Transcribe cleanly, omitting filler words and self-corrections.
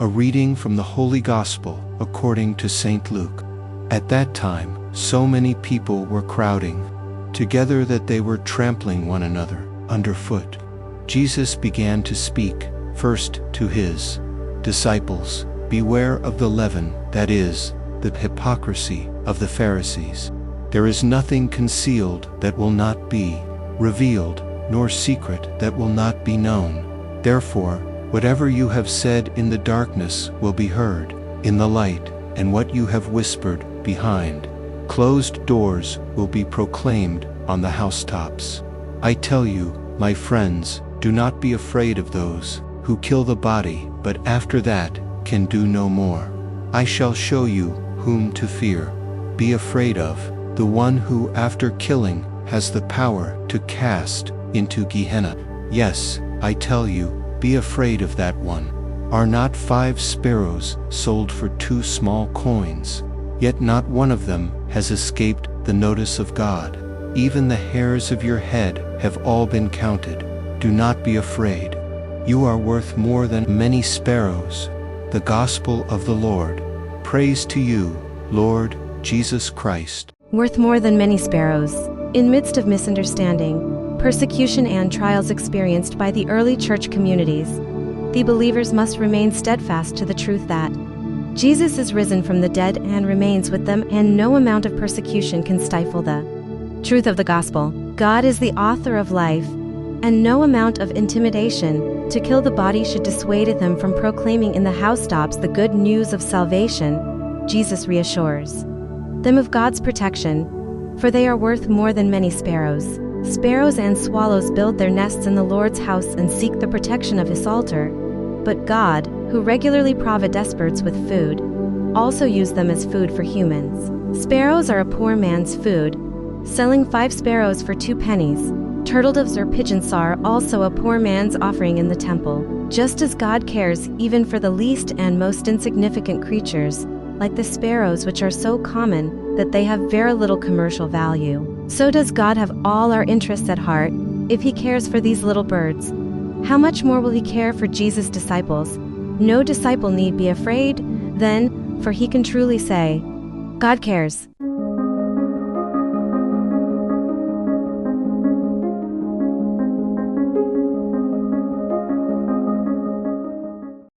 A reading from the Holy Gospel according to St. Luke. At that time, so many people were crowding together that they were trampling one another underfoot. Jesus began to speak first to his disciples, "Beware of the leaven, that is, the hypocrisy of the Pharisees. There is nothing concealed that will not be revealed, nor secret that will not be known. Therefore, whatever you have said in the darkness will be heard in the light, and what you have whispered behind closed doors will be proclaimed on the housetops. I tell you, my friends, do not be afraid of those who kill the body, but after that can do no more. I shall show you whom to fear. Be afraid of the one who, after killing, has the power to cast into Gehenna. Yes, I tell you, be afraid of that one. Are not 5 sparrows sold for 2 small coins? Yet not one of them has escaped the notice of God. Even the hairs of your head have all been counted. Do not be afraid. You are worth more than many sparrows." The Gospel of the Lord. Praise to you, Lord Jesus Christ. Worth more than many sparrows. In midst of misunderstanding, persecution and trials experienced by the early church communities, the believers must remain steadfast to the truth that Jesus is risen from the dead and remains with them, and no amount of persecution can stifle the truth of the gospel. God is the author of life, and no amount of intimidation to kill the body should dissuade them from proclaiming in the housetops the good news of salvation. Jesus reassures them of God's protection, for they are worth more than many sparrows. Sparrows and swallows build their nests in the Lord's house and seek the protection of his altar, but God, who regularly provides despots with food, also used them as food for humans. Sparrows are a poor man's food, selling 5 sparrows for 2 pennies. Turtledoves or pigeons are also a poor man's offering in the temple. Just as God cares even for the least and most insignificant creatures, like the sparrows, which are so common that they have very little commercial value, so does God have all our interests at heart. If he cares for these little birds, how much more will he care for Jesus' disciples? No disciple need be afraid, then, for he can truly say, God cares.